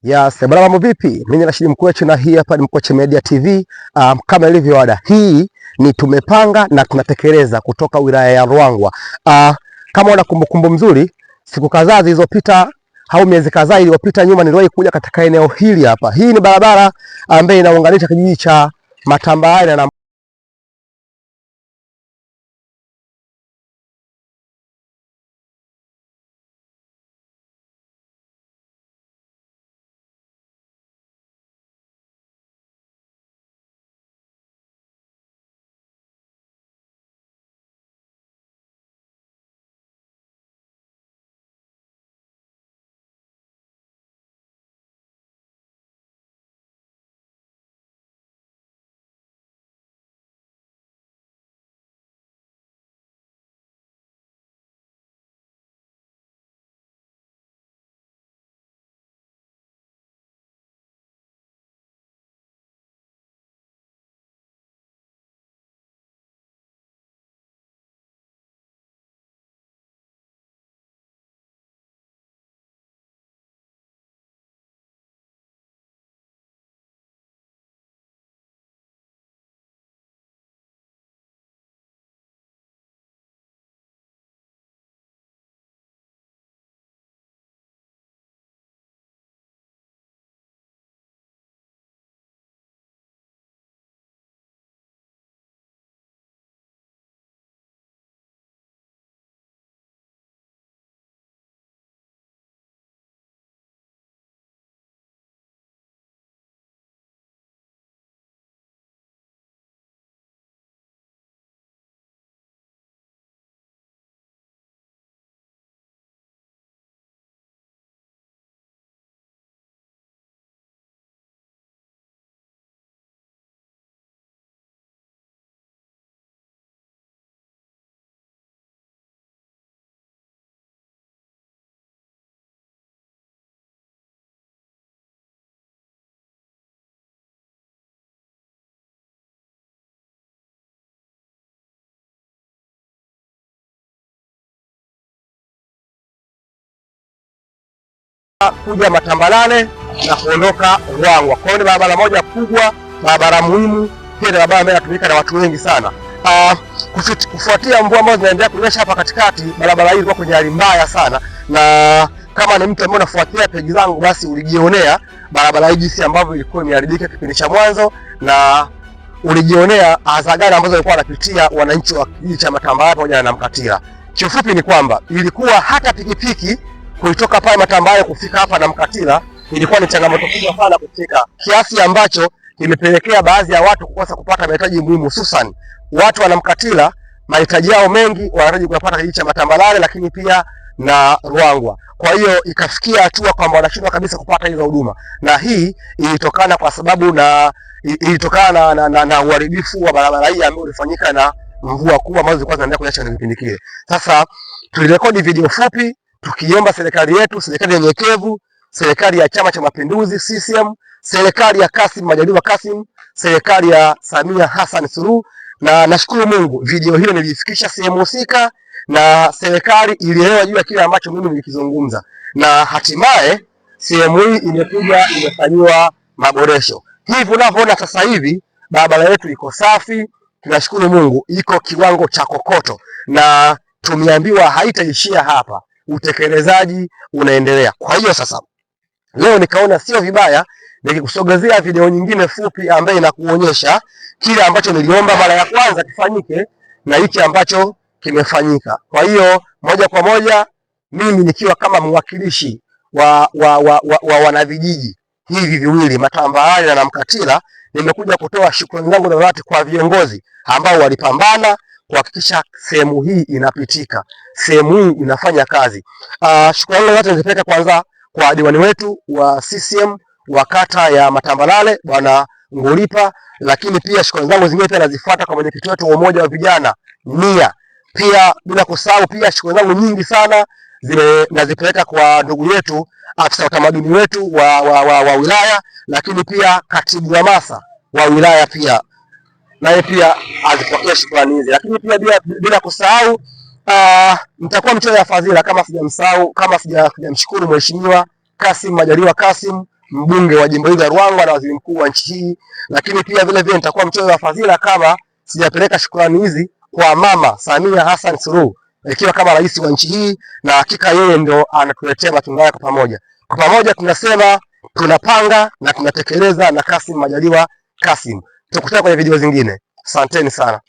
Yes, bwana mambo vipi? Mimi ni Rashid Mkweche na hii hapa ni Mkweche Media TV. Kama ilivyo ada, hii ni tumepanga na tunatekeleza kutoka wilaya ya Ruangwa. Kama una kumbukumbu mzuri, siku kadhaa zilizopita au miezi kadhaa iliyopita nyuma niliwahi kuja katika eneo hili hapa. Hii ni barabara ambayo inaunganisha kijiji cha Matambale na kuja Matambalale na kuondoka Ruangwa. Kwa hiyo ni barabara moja kubwa, barabara muhimu, pia barabara ambayo inatumika na watu wengi sana. Kufuatia mvua ambazo zinaendelea kunyesha hapa katikati, barabara hii ilikuwa kwenye hali mbaya sana, na kama ni mtu ambaye unafuatilia peji zangu basi ulijionea barabara hii jinsi ambavyo ilikuwa imeharibika kipindi cha mwanzo, na ulijionea adha ambazo walikuwa wanapitia wananchi wa kijiji cha Matambale pamoja na Mkatila. Kiufupi ni kwamba ilikuwa hata pikipiki kutoka pale Matambale kufika hapa na Mkatila ilikuwa ni changamoto kubwa sana kufika, kiasi ambacho kimepelekea baadhi ya watu kukosa kupata mahitaji muhimu, hususan watu wa Mkatila. Mahitaji yao mengi wanahitaji kuyapata kijiji cha Matambale, lakini pia na Ruangwa. Kwa hiyo ikafikia hatua kwamba wanashindwa kabisa kupata hizo huduma, na hii ilitokana kwa sababu na uharibifu wa barabara hii ambao ulifanyika na mvua kubwa ambazo zilikuwa zinaendelea kunyesha kwa kipindi kile. Sasa tulirekodi video fupi tukiomba serikali yetu, serikali nyenyekevu, serikali ya Chama cha Mapinduzi CCM, serikali ya Kassim Majaliwa Kassim, serikali ya Samia Hassan Suluhu, na nashukuru Mungu video hiyo nilifikisha sehemu husika na serikali ilielewa juu ya kile ambacho mimi nilikizungumza, na hatimaye sehemu hii imekuja imefanywa maboresho. Hivi unavyoona sasa hivi barabara yetu iko safi, tunashukuru Mungu, iko kiwango cha kokoto, na tumeambiwa haitaishia hapa, utekelezaji unaendelea. Kwa hiyo sasa leo nikaona sio vibaya nikikusogezea video nyingine fupi ambayo inakuonyesha kile ambacho niliomba mara ya kwanza kifanyike na hiki ambacho kimefanyika. Kwa hiyo moja kwa moja mimi nikiwa kama mwakilishi wa wanavijiji hivi viwili Matambale na Mkatila, nimekuja kutoa shukrani zangu za dhati kwa viongozi ambao walipambana kuhakikisha sehemu hii inapitika, sehemu hii inafanya kazi. Shukrani zangu zote nizipeleka kwanza kwa diwani wetu wa CCM wa kata ya Matambale Bwana Ngulipa, lakini pia shukrani zangu zingine pia nazifuata kwa mwenyekiti wetu wa umoja wa vijana Nia. Pia bila kusahau pia shukrani zangu nyingi sana nazipeleka kwa ndugu yetu afisa utamaduni wetu wa wilaya, lakini pia katibu wa masa wa wilaya pia naye pia azipokea shukrani hizi. Lakini pia bila kusahau nitakuwa mchoyo ya fadhila kama sijamsahau, kama sijamshukuru Mheshimiwa Kassim Majaliwa Kassim, mbunge wa jimbo hili la Ruangwa na waziri mkuu wa nchi hii, lakini pia vile vile nitakuwa mchoyo wa fadhila kama sijapeleka shukrani hizi kwa Mama Samia Hassan Suluhu ikiwa kama rais wa nchi hii, na hakika yeye ndo anatuletea matunda haya kwa pamoja. Kwa pamoja tunasema tunapanga na tunatekeleza, na Kassim Majaliwa Kassim. Tukutane kwenye video zingine. Asanteni sana.